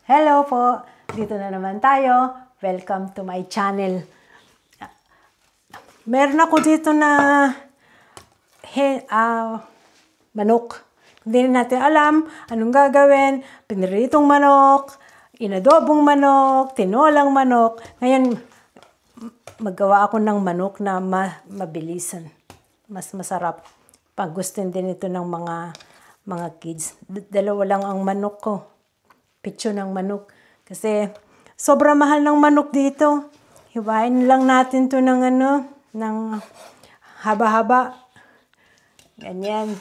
Hello po! Dito na naman tayo. Welcome to my channel. Meron ako dito na manok. Hindi natin alam anong gagawin. Piniritong manok, inadobong manok, tinolang manok. Ngayon, maggawa ako ng manok na mabilisan. Mas masarap. Pag gusto din ito ng mga kids. Dalawa lang ang manok ko. Pitso ng manok. Kasi sobrang mahal ng manok dito. Hiwain lang natin to ng ng haba-haba. Ganyan.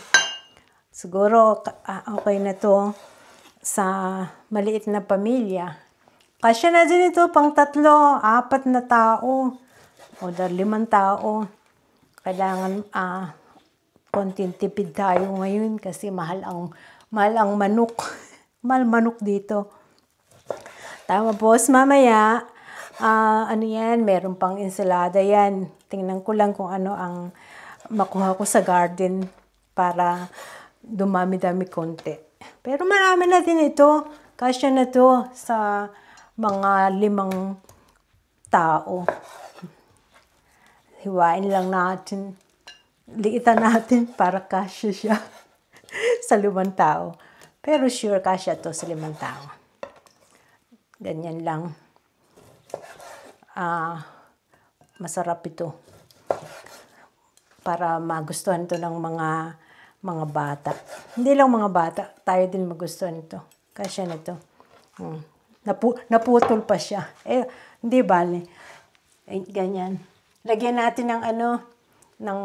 Siguro okay na to sa maliit na pamilya. Kasya na din ito pang 3, 4 na tao. O 5 tao. Kailangan konting tipid tayo ngayon kasi mahal ang manok. Mahal manok dito. Tapos mamaya, yan, meron pang ensalada yan. Tingnan ko lang kung ano ang makuha ko sa garden para dumami-dami konti. Pero marami na din ito. Kasya na to sa mga 5 tao. Hiwain lang natin. Liitan natin para kasya siya sa 5 tao. Pero sure kasya to sa 5 tao. Ganyan lang. Masarap ito. Para magustuhan to ng mga bata. Hindi lang mga bata. Tayo din magustuhan ito. Kasya na to. Naputol pa siya. Hindi bale. Ganyan. Lagyan natin ng ng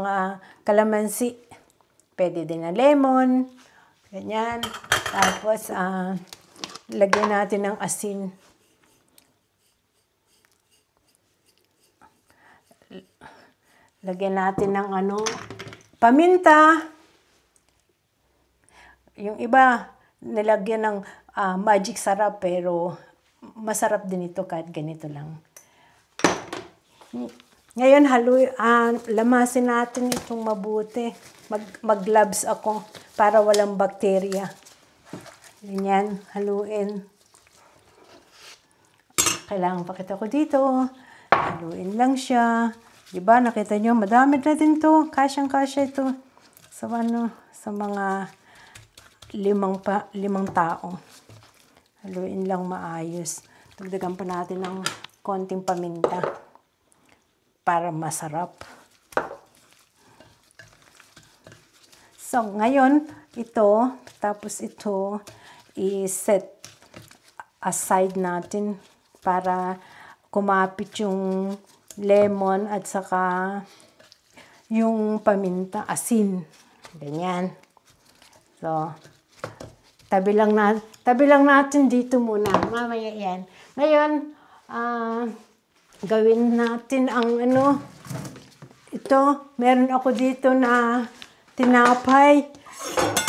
kalamansi. Pwede din na lemon. Ganyan. Tapos, lagyan natin ng asin. Lagyan natin ng paminta. Yung iba, nilagyan ng magic sarap, pero masarap din ito kahit ganito lang. Ngayon, lamasin natin itong mabuti. Mag-gloves ako para walang bakterya. Ganyan, haluin. Kailangan pakita ko dito. Haluin lang siya. Diba, nakita nyo, madami na din to. Kasyang-kasya ito. Sa mga 5 tao. Haluin lang maayos. Dagdagan pa natin ng konting paminta. Para masarap. So, ngayon, ito, tapos ito, i-set aside natin para kumapit yung lemon at saka yung paminta, asin. Ganyan. So, tabi lang natin dito muna. Mamaya yan. Ngayon, gawin natin ang ito, meron ako dito na tinapay.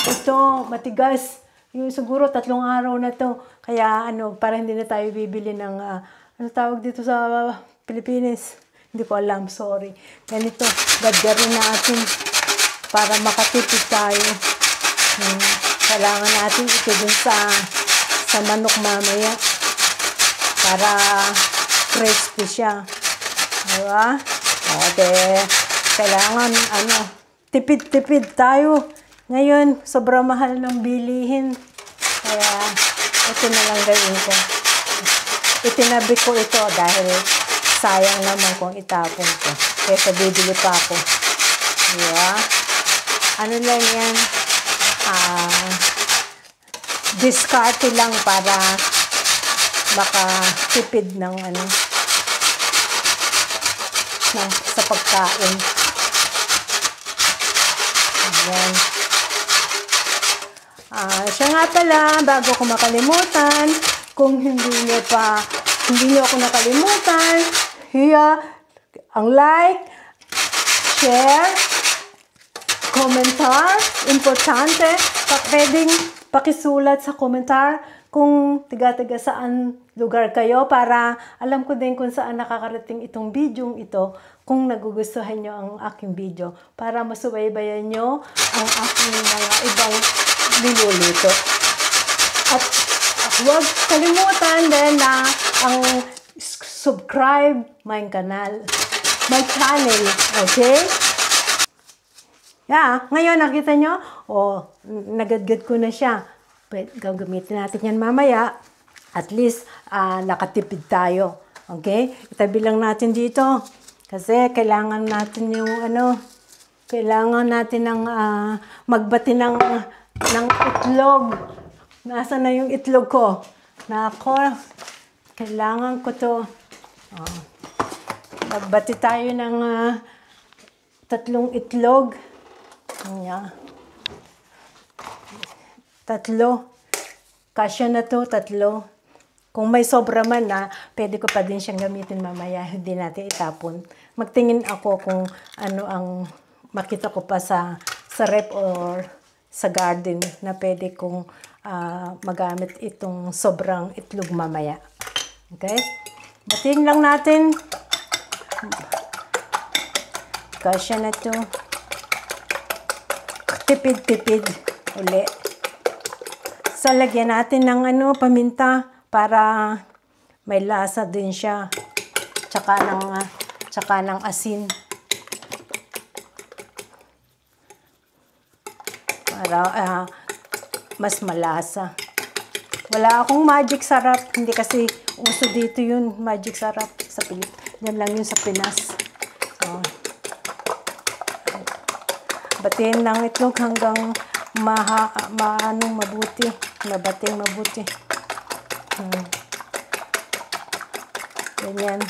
Ito, matigas. Yung siguro 3 araw na to. Kaya para hindi na tayo bibili ng, tawag dito sa Pilipinas? Hindi ko alam, sorry. Ganito, gadgarin natin para makatipid tayo. Kailangan natin ito dun sa manok mamaya. Para crispy siya. Diba? Kailangan, tipid-tipid tayo. Ngayon, sobrang mahal ng bilihin. Kaya, ito na lang gawin ko. Itinabi ko ito dahil sayang naman kung itapon ko. Kaya bibili pa ako. Diba? Lang yan? Discarte lang para makatipid ng sa pagkain. Ayan. Siya nga pala, bago ko makalimutan, kung hindi niyo ako nakalimutan, ang like, share, komentar, importante, pwedeng pakisulat sa komentar kung tiga-tiga saan lugar kayo para alam ko din kung saan nakakarating itong video ito, kung nagugustuhan nyo ang aking video para masubaybayan nyo ang aking mga ibang niluluto. At Huwag kalimutan din na ang subscribe my kanal, my channel, okay? Yeah, ngayon nakita nyo, nagadgad ko na siya. Gagamitin natin yan mamaya. At least, nakatipid tayo. Okay? Itabi lang natin dito. Kasi kailangan natin yung kailangan natin ng magbati ng itlog. Nasaan na yung itlog ko? Nako, kailangan ko to. Magbati tayo ng 3 itlog. Yeah. 3. Kasya na to, 3. Kung may sobra man pwede ko pa din siyang gamitin mamaya. Hindi natin itapon. Magtingin ako kung ano ang makita ko pa sa rep or sa garden na pwede kong magamit itong sobrang itlog mamaya. Okay? Batiin lang natin. Kasya na to. Tipid-tipid uli. So, lagyan natin ng paminta para may lasa din siya. Tsaka ng asin. Para mas malasa. Wala akong magic sarap. Hindi kasi uso dito yun, magic sarap sa Pilipinas. Yan lang yun sa Pinas. So, batiin lang itlog hanggang mabuti. Mabating mabuti. Ganyan.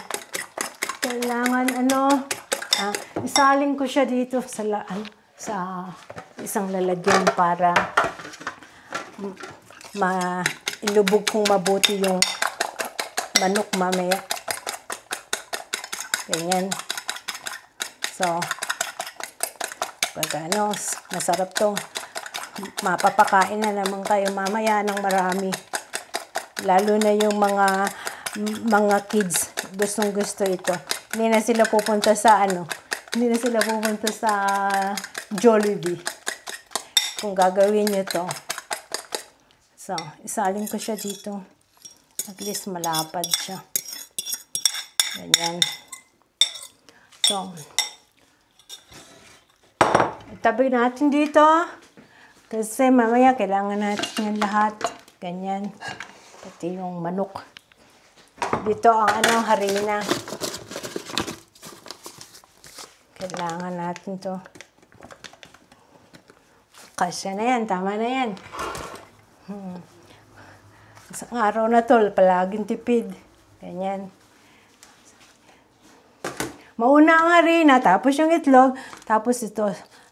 Kailangan isalin ko siya dito sa isang lalagyan para ilubog kong mabuti yung manok mamaya. Ganyan. So, pag masarap to. Mapapakain na naman kayo mamaya ng marami. Lalo na yung mga kids, gustong-gusto ito. Hindi na sila pupunta sa hindi na sila pupunta sa Jollibee. Kung gagawin nyo to. So, isalin ko siya dito. At least malapad siya. Ganyan. So, itabi natin dito. Kasi mamaya kailangan natin yan lahat. Ganyan. Pati yung manok. Dito ang harina. Kailangan natin to. Kasya na yan. Tama na yan. Isang araw na to, palaging tipid. Ganyan. Mauna ang harina, tapos yung itlog, tapos ito,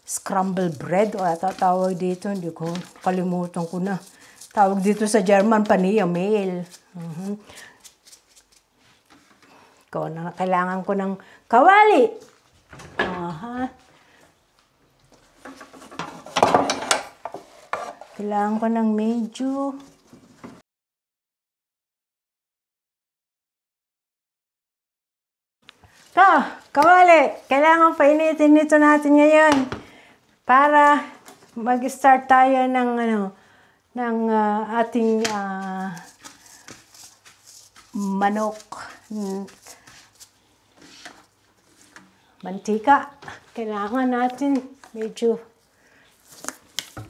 scrambled bread, o tawag dito, hindi ko, kalimutan ko na. Tawag dito sa German, paniya meal. Kailangan ko ng kawali. Kailangan ko ng medyo. Kawali. Kailangan painitin nito natin ngayon. Para mag-start tayo ng ating manok. Mantika. Kailangan natin medyo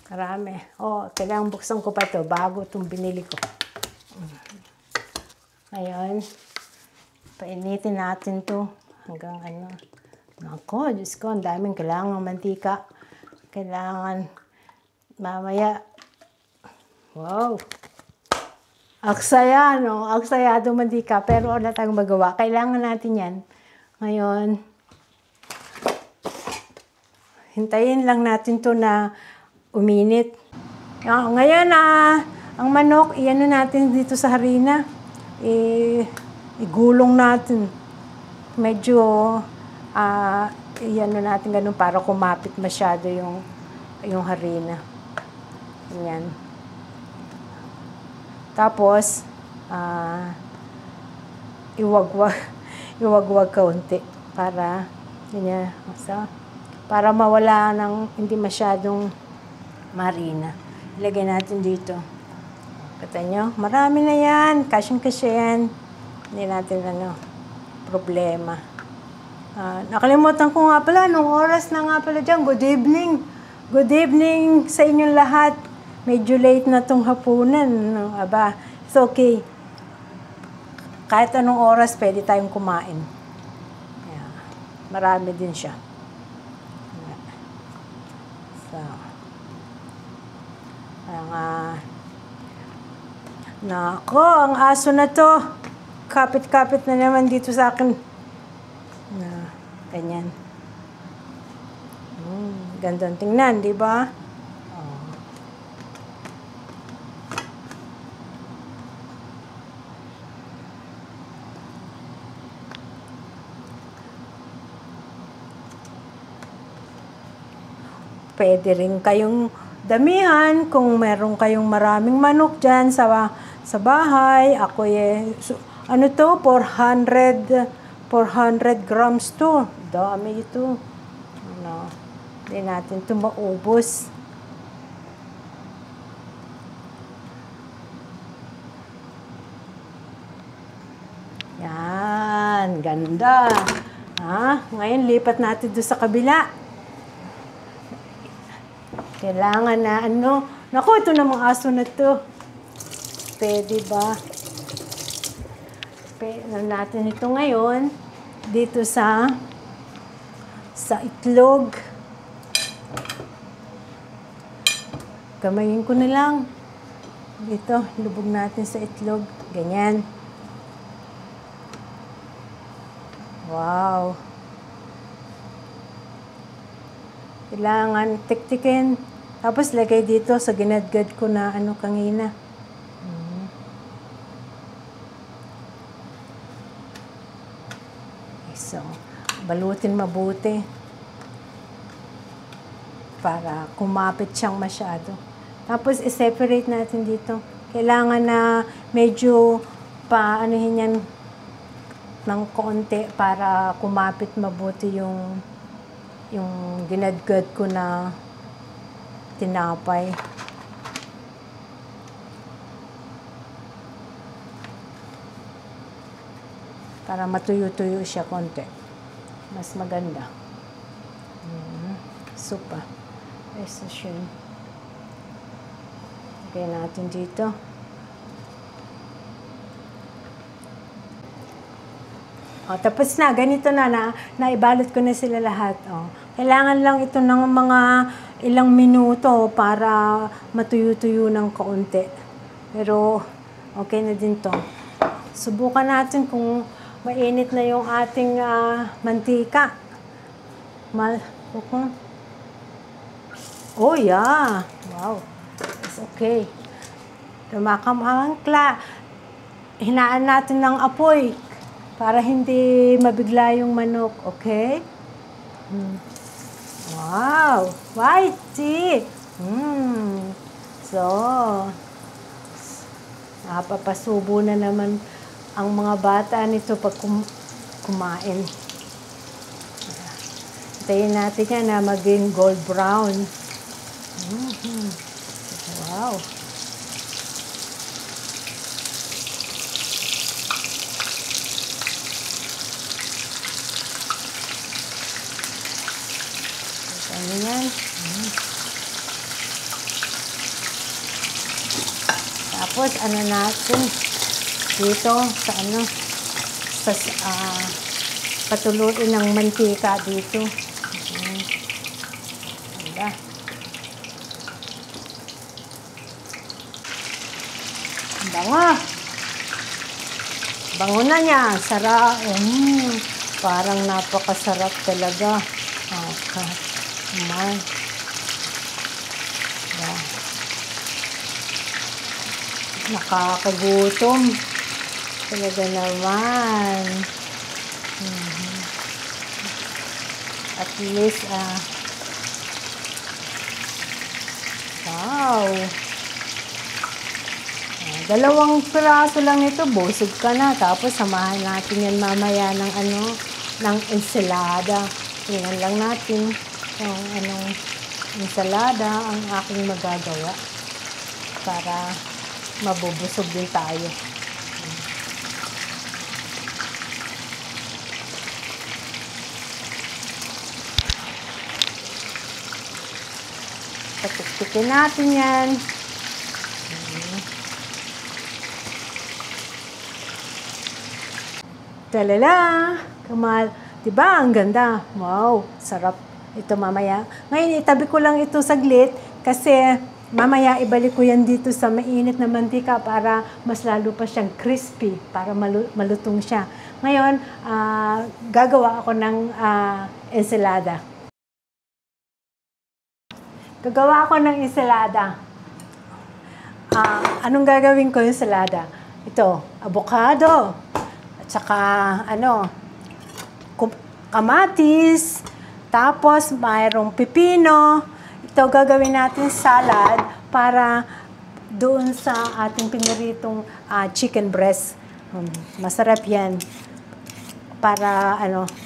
marami. Kailangan buksan ko pa ito bago itong binili ko. Ngayon, painitin natin to hanggang Nako, Diyos ko, ang daming kailangan mantika. Kailangan mamaya. Wow. Aksaya, aksayado mantika. Pero wala tayong magawa. Kailangan natin yan. Ngayon, hintayin lang natin to na uminit. Ngayon, ang manok, iyan natin dito sa harina. Igulong natin. Medyo, iyan natin ganun para kumapit masyado yung harina. Ayan. Tapos, iwagwag kaunti para, ganyan, para mawala ng hindi masyadong marina. Ilagay natin dito. Kita nyo, marami na yan. Kasyang-kasya yan. Hindi natin problema. Nakalimutan ko nga pala, nung oras na nga pala dyan, good evening. Good evening sa inyong lahat. Medyo late na tong hapunan. Aba, it's okay. Kahit anong oras, pwede tayong kumain. Yeah. Marami din siya. So, nako, ang aso na to. Kapit-kapit na naman dito sa akin. Ganyan. Gandang tingnan, di ba? Pwede rin kayong damihan kung meron kayong maraming manok dyan sa bahay. Ako ano to? 400 grams to. Dami ito. Hindi natin ito maubos. Yan. Ganda. Ngayon, lipat natin doon sa kabila. Kailangan na naku, ito namang aso na to. Pwede ba? Natin ito ngayon dito sa itlog. Kamayin ko na lang. Dito, lubog natin sa itlog. Ganyan. Wow. Kailangan tiktikin. Tapos lagay dito sa ginadgad ko na kanina. So, balutin mabuti. Para kumapit siyang masyado. Tapos i-separate natin dito. Kailangan na medyo paanohin yan ng konti para kumapit mabuti yung ginadgad ko na tinapay. Para matuyo-tuyo siya konti. Mas maganda. Supa. Precision. Lagay natin dito. Tapos na, ganito na, naibalot ko na sila lahat. Kailangan lang ito ng mga ilang minuto para matuyo-tuyo ng kaunti. Pero, okay na din to. Subukan natin kung mainit na yung ating mantika. Oh, yeah. Wow. It's okay. Tumakamangkla. Hinaan natin ng apoy. Para hindi mabigla yung manok, okay? Wow! Whitey! So, napapasubo na naman ang mga bata nito pag kumain. Hintayin natin yan na maging gold brown. Wow! Yan. Tapos natin dito sa patuluin ng mantika dito. Ganda. Bango. Bango na niya. Sarap. Parang napakasarap talaga. Yeah. Nakakagutom. Talaga naman. At least, wow. 2 piraso lang ito, busog ka na. Tapos, samahan natin yan mamaya ng ensalada. Tingnan lang natin kung anong ensalada ang aking magagawa para mabubusog din tayo. Patiktikin natin yan. Talala! Kamal. Diba? Ang ganda. Wow! Sarap. Ito mamaya. Ngayon, itabi ko lang ito saglit kasi mamaya ibalik ko yan dito sa mainit na mantika para mas lalo pa siyang crispy, para malutong siya. Ngayon, gagawa ako ng ensalada. Gagawa ako ng ensalada. Anong gagawin ko yung ensalada? Ito, avocado. At saka, kamatis. Tapos, mayroong pipino. Ito, gagawin natin salad para doon sa ating piniritong chicken breast. Masarap yan. Para,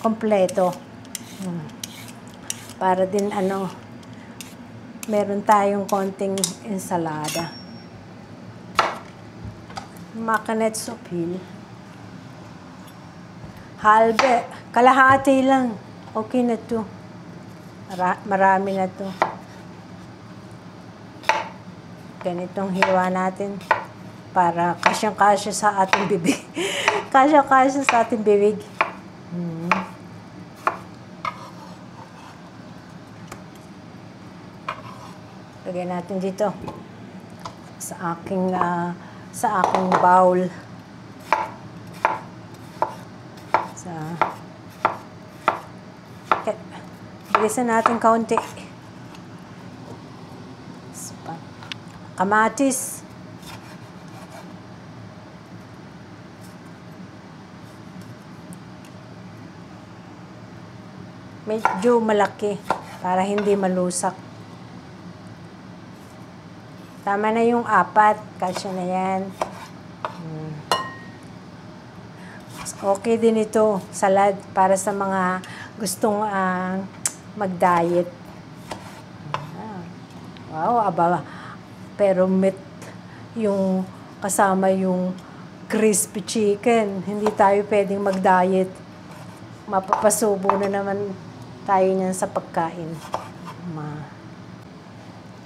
kompleto. Para din, meron tayong konting ensalada. Makanet sopil. Halbe. Kalahati lang. Okay na to. Marami na to. Ganitong hiwa natin para kasyang-kasya sa ating bibig. Kasyang-kasya sa ating bibig. Lagay natin dito sa aking bowl. Bilisan natin kaunti. Kamatis. Medyo malaki para hindi malusak. Tama na yung 4. Kasya na yan. Okay din ito, salad, para sa mga gustong mag-diet. Wow, aba. Pero meat yung kasama yung crispy chicken. Hindi tayo pwedeng mag-diet. Mapapasubo na naman tayo niyan sa pagkain.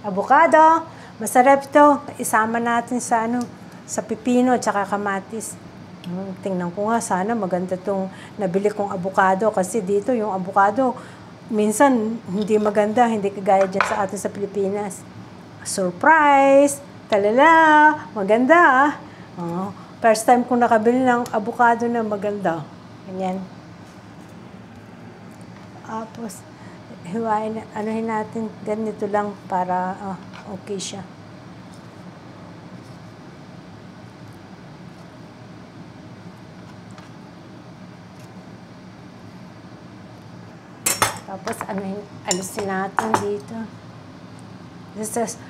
Avocado. Masarap ito. Isama natin sa sa pipino at saka kamatis. Tingnan ko nga, sana maganda itong nabili kong avocado. Kasi dito yung avocado, minsan hindi maganda. Hindi kagaya dyan sa atin sa Pilipinas. Surprise! Talala! Maganda first time kong nakabili ng avocado na maganda. Ganyan. Tapos, hiwain, anuhin natin, ganito lang para okay siya. Tapos, alisin natin dito.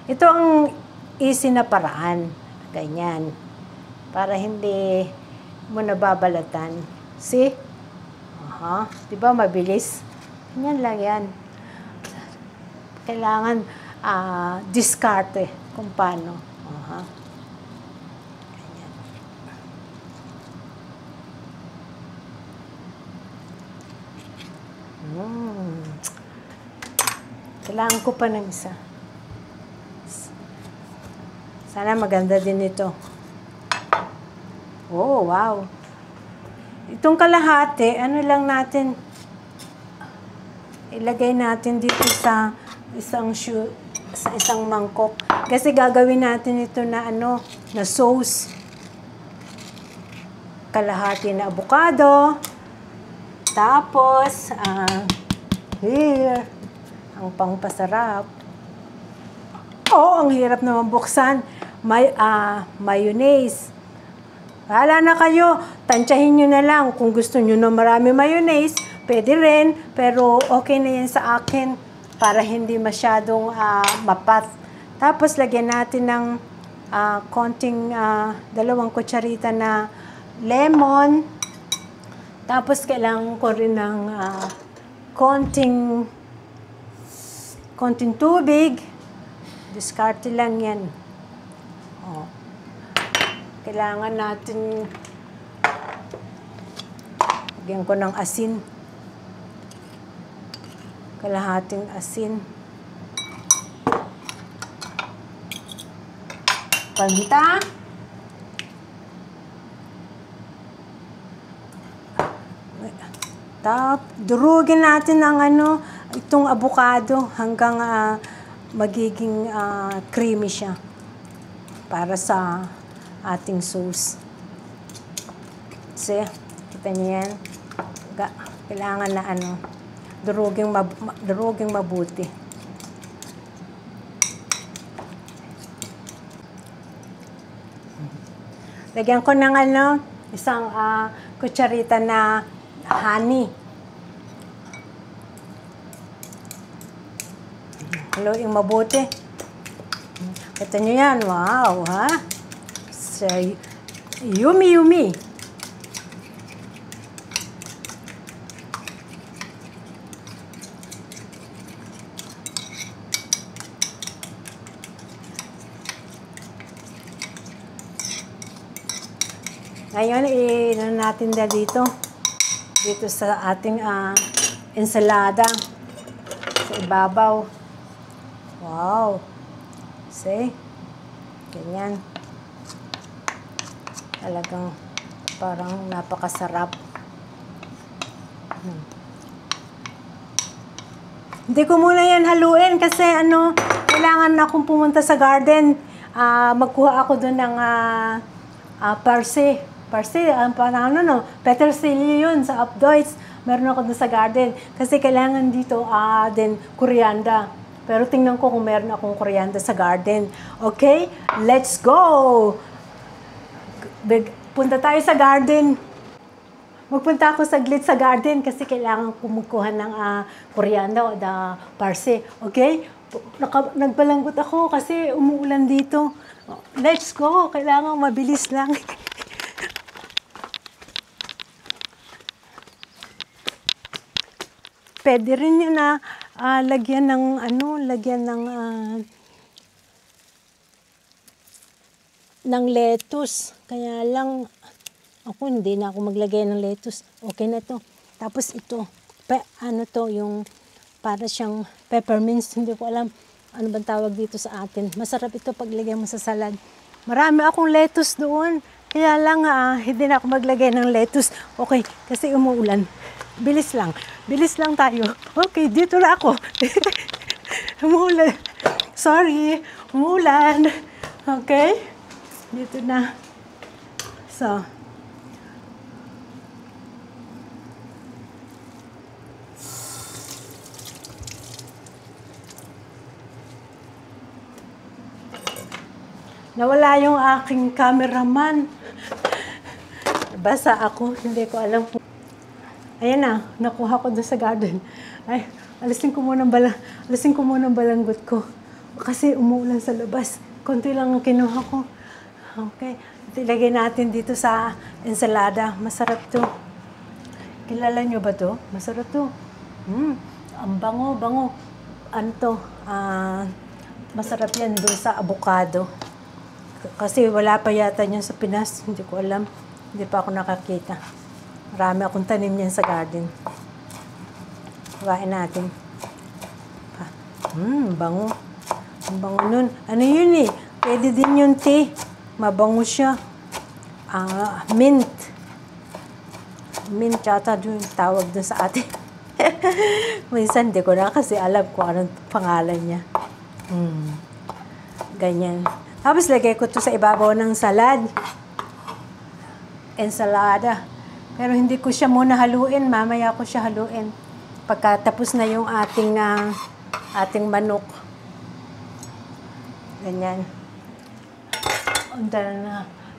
Ito ang easy na paraan. Ganyan. Para hindi mo nababalatan. See? Diba mabilis? Ganyan lang yan. Kailangan diskarte kung paano. Ganyan. Kailangan ko pa ng isa. Sana maganda din ito. Oh, wow. Itong kalahati, lang natin, ilagay natin dito sa isang mangkok. Kasi gagawin natin ito na na sauce. Kalahati na avocado. Tapos, here, ang pangpasarap. Ang hirap naman buksan. Mayonnaise. Bahala na kayo. Tansyahin nyo na lang. Kung gusto nyo na marami mayonnaise, pwede rin. Pero okay na yan sa akin para hindi masyadong mapat. Tapos lagyan natin ng konting 2 kutsarita na lemon. Tapos kailangan ko rin ng konting tubig. Diskarte lang yan. kailangan natin lagyan ko ng asin. Kalahating asin. Paminta. Durugin natin ang itong avocado hanggang magiging creamy siya para sa ating sauce. Kasi, kita niyo yan. Kailangan na duruging mabuti. Lagyan ko ng isang kutsarita na honey. Haluin mabuti. Kita nyo yan. Wow, ha? So, yummy, yummy. Ngayon, natin na dito sa ating ensalada sa ibabaw. Wow! See? Ganyan. Talagang parang napakasarap. Hindi ko muna yan haluin kasi kailangan akong pumunta sa garden. Magkuha ako doon ng parsley. Petersilio yun sa Updoits. Meron ako doon sa garden. Kasi kailangan dito din coriander. Pero tingnan ko kung meron akong coriander sa garden. Okay? Let's go! Punta tayo sa garden. Magpunta ako saglit sa garden kasi kailangan kumukuha ng coriander o parsley. Okay? Nagbalanggot ako kasi umuulan dito. Let's go! Kailangan mabilis lang. Pwede rin yun na lagyan ng ng lettuce. Kaya lang ako hindi na ako maglagay ng lettuce. Okay na to. Tapos ito, yung para siyang peppermints, hindi ko alam ano bang tawag dito sa atin. Masarap ito pag lagyan mo sa salad. Marami akong lettuce doon. Kaya lang hindi na ako maglagay ng lettuce. Okay, kasi umuulan. Bilis lang tayo. Okay, dito na ako. Umuulan. Sorry, umuulan. Okay? Dito na. So. Nawala yung aking cameraman. Basa ako, hindi ko alam kung... Ayan na, nakuha ko doon sa garden. Ay, alisin ko muna ang balanggot ko. Kasi umuulan sa labas. Konti lang ang kinuha ko. Okay, ilagay natin dito sa ensalada. Masarap to. Kilala nyo ba to? Masarap to. Ang bango. Ano to? Masarap yan doon sa avocado. Kasi wala pa yata niyan sa Pinas. Hindi ko alam. Hindi pa ako nakakita. Marami akong tanim niyan sa garden. Kuhain natin. Bango. Ang bango nun. Ano yun eh? Pwede din yung tea. Mabango siya. Mint. Mint yata yung tawag dun sa atin. Minsan di ko na kasi alam kung anong pangalan niya. Ganyan. Tapos lagay ko to sa ibabaw ng salad. Ensalada. Pero hindi ko siya muna haluin. Mamaya ko siya haluin. Pagkatapos na yung ating manok. Ganyan.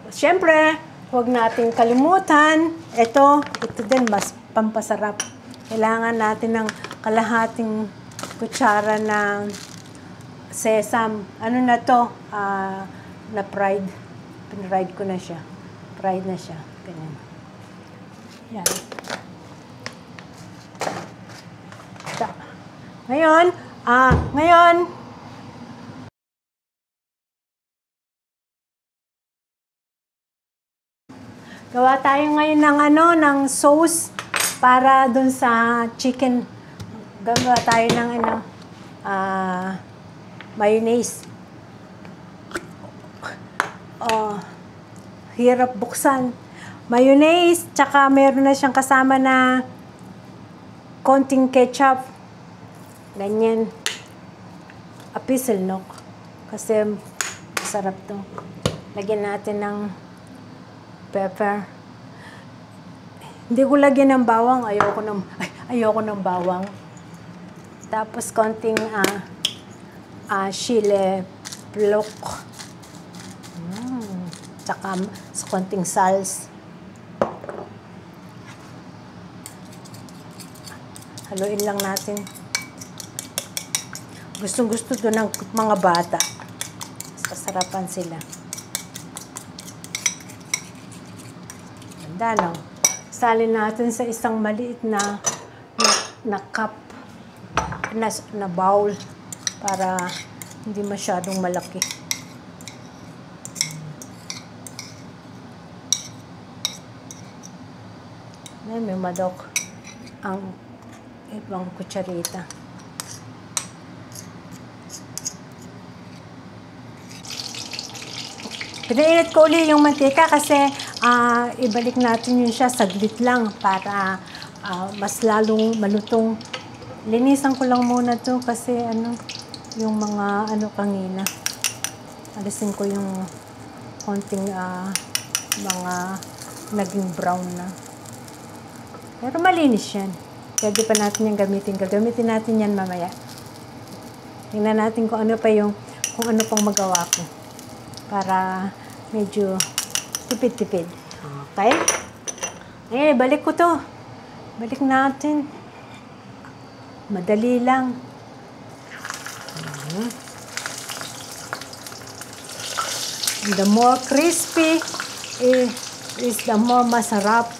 Siyempre, huwag nating kalimutan. Ito din mas pampasarap. Kailangan natin ng kalahating kutsara ng sesame. Ano na to? Na fried. Pinried ko na siya. Fried na siya. Ganyan. Yan. Ngayon, Gawa tayo ngayon ng ng sauce para dun sa chicken. Gagawa tayo ng mayonnaise. Oh, hirap buksan. Mayonnaise, tsaka meron na siyang kasama na konting ketchup. Ganyan. Apiselnok. Kasi masarap to. Lagyan natin ng pepper. Hindi ko lagyan ng bawang. Ayoko ng bawang. Tapos konting chile flake. Tsaka sa konting sals. Haluin lang natin. Gustong-gusto to ng mga bata. Sasarapan sila. Ganda, no? Salin natin sa isang maliit na cup, na bowl, para hindi masyadong malaki. May madok ang ibang kutsarita. Pinainit ko ulit yung mantika kasi ibalik natin yun siya saglit lang para mas lalong malutong. Linisan ko lang muna to kasi yung mga kanina. Alisin ko yung konting mga naging brown na. Pero malinis yan. Pwede pa natin yung gamitin. Gagamitin natin yan mamaya. Tingnan natin kung ano pang magawa ko. Para medyo tipid-tipid. Okay? Balik ko to. Balik natin. Madali lang. The more crispy is the more masarap.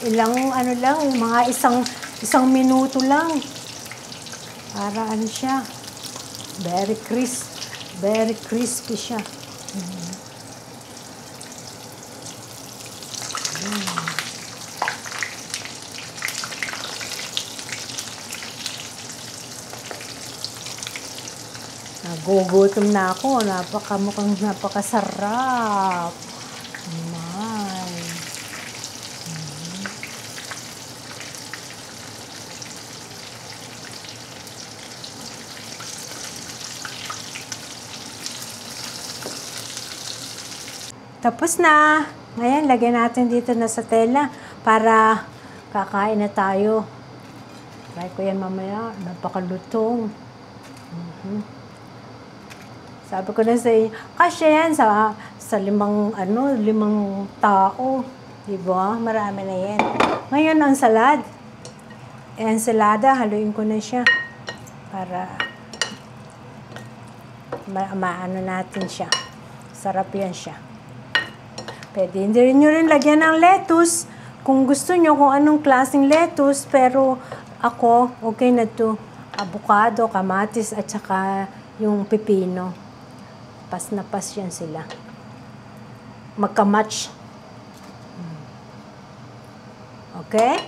Ilang lang, mga isang minuto lang. Para siya. Very crispy siya. Nagugutom na ako. Napakasarap. Tapos na. Ngayon, lagyan natin dito na sa tela para kakain na tayo. Try ko yan mamaya. Napakalutong. Sabi ko na sa inyo, kasya yan sa limang tao. Diba? Marami na yan. Ngayon, ang salad. Ensalada, haluin ko na siya. Para maano natin siya. Sarap yan siya. Pwede nyo rin lagyan ng lettuce. Kung gusto nyo, kung anong klaseng lettuce. Pero ako, okay na to. Avocado, kamatis, at saka yung pipino. Pas na pas yan sila. Magka-match. Okay?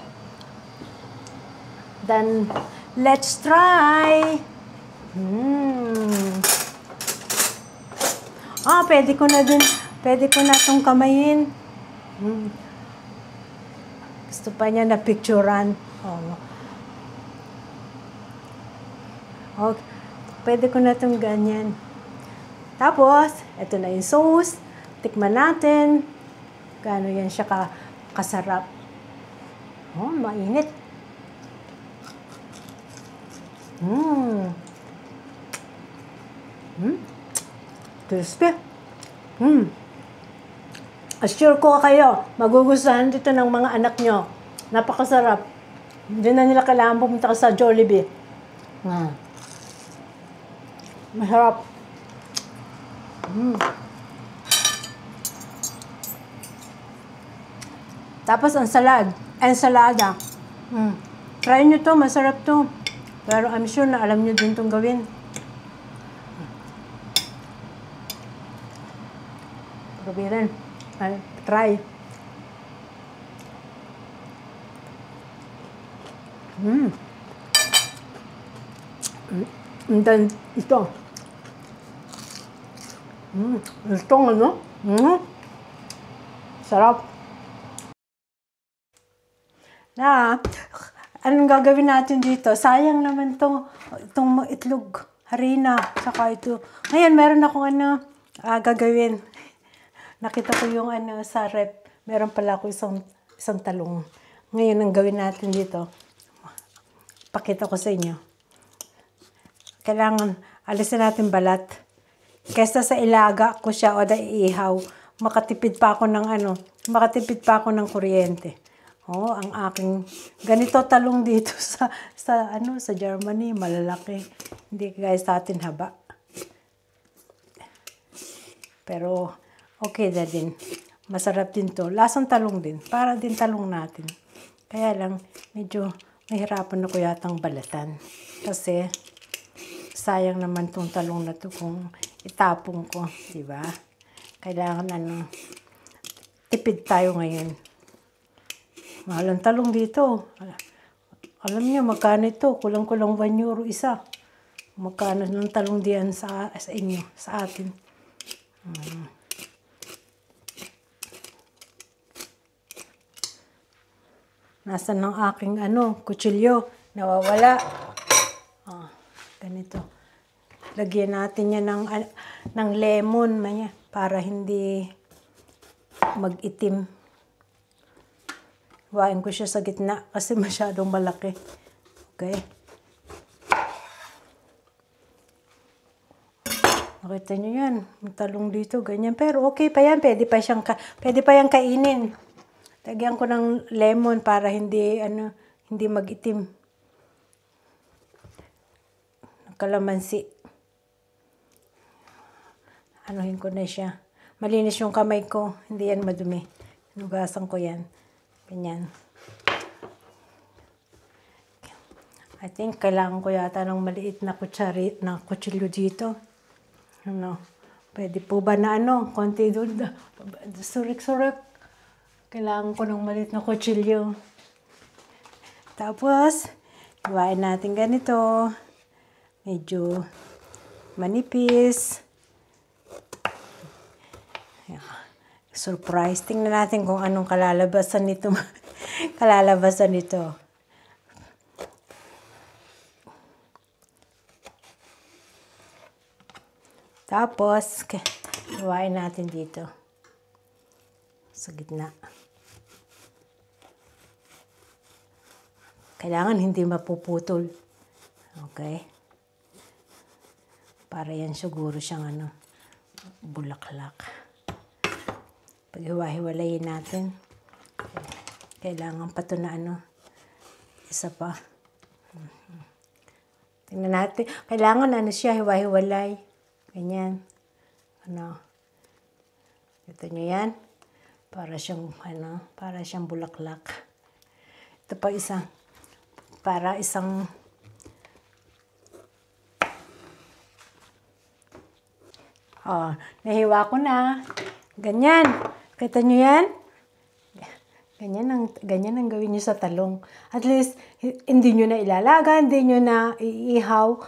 Then, let's try. Pwede ko na itong kamayin. Gusto pa niya na picturean. Okay. Pwede ko na itong ganyan. Tapos, ito na yung sauce. Tikman natin. Gaano yan siya kasarap. Mainit. Crispy. Assure ko kayo, magugustuhan dito ng mga anak nyo. Napakasarap. Hindi na nila kailangan pumunta ka sa Jollibee. Masarap. Tapos ang ensalada. Try nyo to, masarap to. Pero I'm sure na alam nyo din itong gawin. Sabi rin. Try. And then, ito. Itong ano? Sarap. Anong gagawin natin dito? Sayang naman itong itlog, harina, saka ito. Ngayon, meron akong gagawin. Nakita ko yung sa rep. Meron pala ako isang talong. Ngayon, ang gawin natin dito, pakita ko sa inyo. Kailangan alisin natin balat. Kaysa sa ilaga ko siya o iihaw, makatipid pa ako ng kuryente. Oh, ang aking ganito talong dito sa Germany, malalaki. Hindi guys sa atin haba. Pero okay na din. Masarap din to. Lasang talong din. Para din talong natin. Kaya lang medyo mahirapan ako yatang balatan. Kasi sayang naman tong talong na to kung itapong ko, di ba? Kailangan tipid tayo ngayon. Mahal ang talong dito. Alam niyo magkano ito? Kulang-kulang 1 euro isa. Magkano ng talong diyan sa inyo, sa atin? Nasaan ang aking kutsilyo? Nawawala. Ganito. Lagyan natin yan ng lemon para hindi mag-itim. Huwain ko siya sa gitna kasi masyadong malaki. Okay? Nakita nyo yan. May talong dito, ganyan. Pero okay pa yan. Pwede pa yang kainin. Lagyan ko ng lemon para hindi mag-itim. Kalamansi. Anuhin ko na siya. Malinis yung kamay ko. Hindi yan madumi. Hinugasan ko yan. Ganyan. I think kailangan ko yata ng maliit na kutsilyo dito. Pwede po ba na konti doon? Surik-surik. Kailangan ko ng maliit na kutsilyo. Tapos, iwain natin ganito. Medyo manipis. Surprise. Tingnan natin kung anong kalalabasan nito. Tapos, iwain natin dito. Sa gitna. Kailangan hindi mapuputol. Okay? Para yan siguro siyang bulaklak. Pag hiwa-hiwalayin natin, kailangan pa ito na isa pa. Tingnan natin. Kailangan siya, hiwa-hiwalay. Ganyan. Ito nyo yan. Para siyang bulaklak. Ito pa isa. Para isang nahiwa ko na. Ganyan. Kita nyo yan? Ganyan ang gawin nyo sa talong. At least, hindi nyo na ilalaga, hindi nyo na iihaw.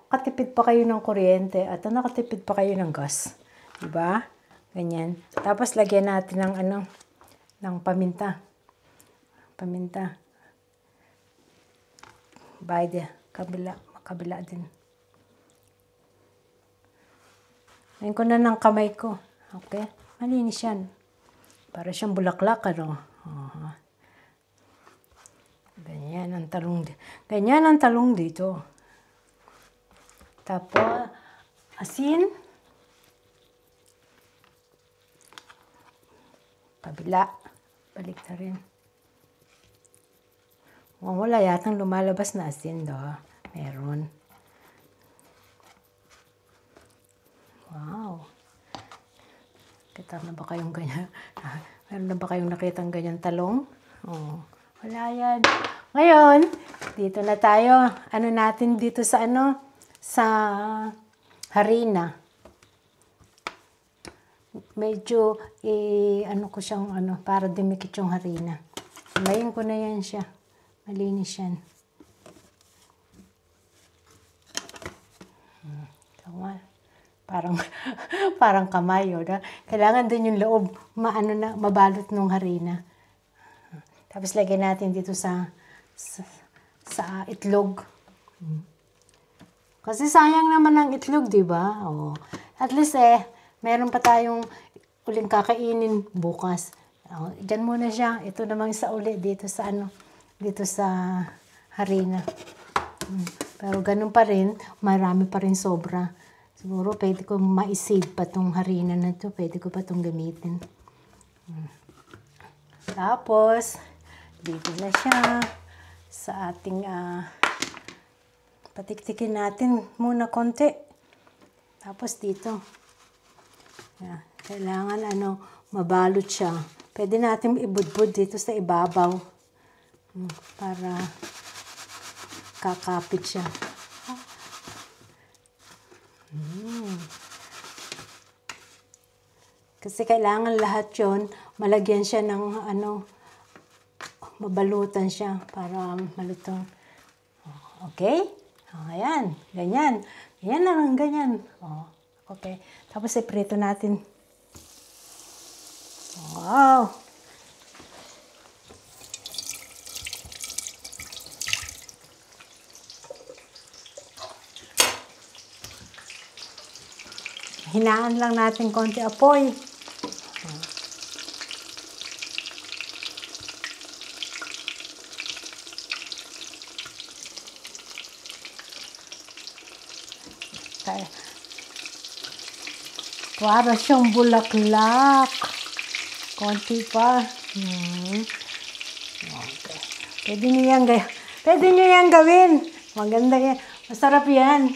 Katipid pa kayo ng kuryente at nakatipid pa kayo ng gas. Diba? Ganyan. Tapos, lagyan natin ng paminta. Paminta. Kabila din. Ngayon ko na ng kamay ko. Okay? Malinis yan. Para siyang bulaklak, Ganyan ang talong dito. Tapos, asin. Kabila. Balik na rin. Wala yatang lumalabas na asin, Meron. Wow. Kita na ba kayong ganyan? Meron na ba kayong nakitang ganyan talong? Wala yan. Ngayon, dito na tayo. Natin dito sa sa harina. medyo, ano ko siyang, para dumikit yung harina. Himayin ko na yan siya. Malinis yan. Parang, parang kamay, na. Kailangan din yung loob, mabalot ng harina. Tapos lagyan natin dito sa itlog. Kasi sayang naman ang itlog, di ba? Oh. At least meron pa tayong uling kakainin bukas. Oh, diyan muna siya. Ito naman sa uli dito sa dito sa harina. Pero ganun pa rin, marami pa rin sobra. Siguro pwede ko ma-save pa tong harina na to. Pwede ko pa tong gamitin. Tapos, dito na siya sa ating patiktikin natin muna konti. Tapos dito. Kailangan mabalot siya. Pwede natin ibudbud dito sa ibabaw. Para kakapit siya. Kasi kailangan lahat yon malagyan siya ng mabalutan siya para malutong. Okay? Ayan. Ganyan. Ganyan lang, ganyan. Okay. Tapos iprito natin. Wow! Hinaan lang natin konti apoy. Para siyang bulaklak. Konti pa. Okay. Pwede nyo yan gawin. Maganda yan. Masarap yan.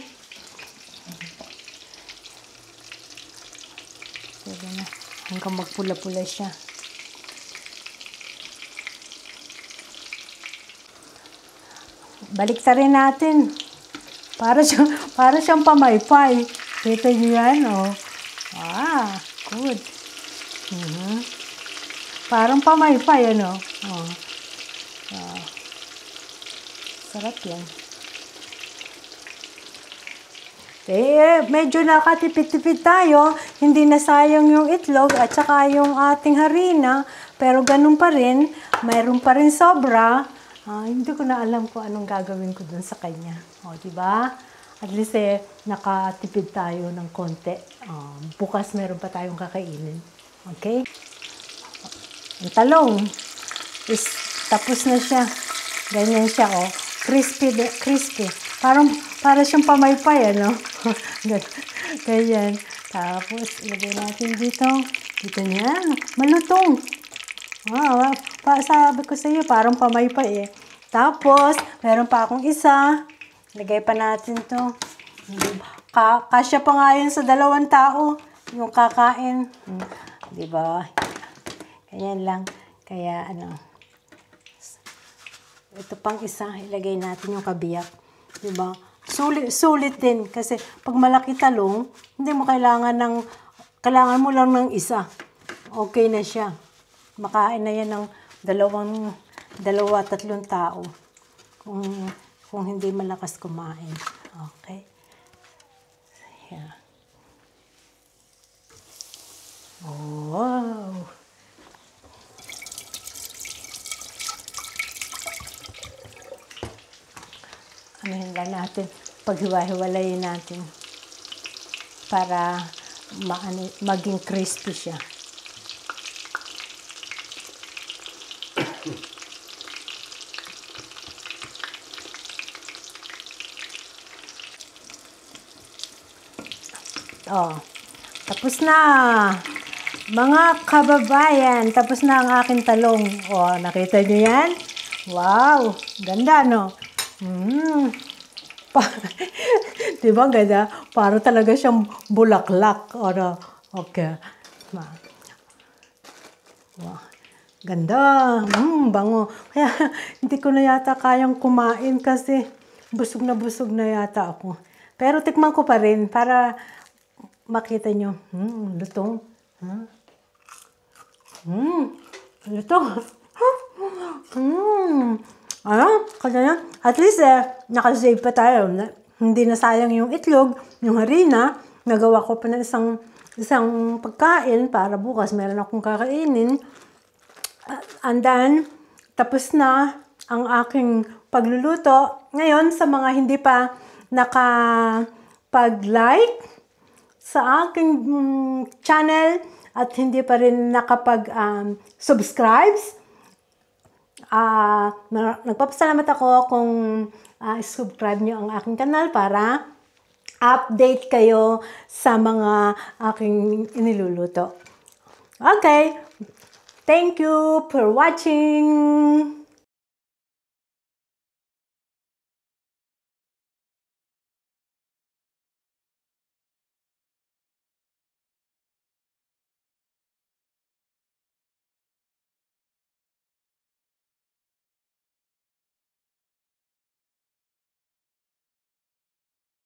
Pwede na. Hanggang magpula-pula siya. Baliktarin natin. Para siyang pamaypay. Kita nyo yan, good. Parang pamaypay, sarap yan. Medyo nakatipid-tipid tayo. Hindi na sayang yung itlog at saka yung ating harina. Pero ganun pa rin. Mayroon pa rin sobra. Hindi ko na alam kung anong gagawin ko dun sa kanya. Diba? At least nakatipid tayo ng konti. Bukas meron pa tayong kakainin. Okay? Ang talong is tapos na siya. Ganyan siya, crispy. Para siyang pamaypay, Ganyan. Tapos, ilagay natin dito. Dito niyan. Malutong. Sabi ko sa iyo, parang pamaypay, Tapos, meron pa akong isa. Lagay pa natin to. Kasya pa nga yun sa 2 tao. Yung kakain. Diba? Ganyan lang. Kaya, ito pang isa. Ilagay natin yung kabiyak. Diba? Sulit din. Kasi, pag malaki talong, hindi mo kailangan mo lang ng isa. Okay na siya. Makain na yan ng 2-3 tao. Kung hindi malakas kumain. Okay? Yeah. Wow! Anuhin lang natin. Paghiwa-hiwalayin natin. Para maging crispy siya. Tapos na. Mga kababayan, tapos na ang aking talong. Nakita niyo yan? Wow, ganda, no? Diba ganda? Para talaga siyang bulaklak. Okay. Wow. Ganda. Bango. Kaya hindi ko na yata kayang kumain kasi busog na yata ako. Pero tikman ko pa rin para makita nyo. Lutong. Ito. Kaya at least nakasave pa tayo. Hindi na sayang yung itlog, yung harina. Nagawa ko pa ng isang pagkain para bukas meron akong kakainin. And then, tapos na ang aking pagluluto. Ngayon, sa mga hindi pa nakapag-like sa aking channel at hindi pa rin nakapag-subscribe, nagpapasalamat ako kung subscribe nyo ang aking kanal para update kayo sa mga aking iniluluto. Okay, thank you for watching!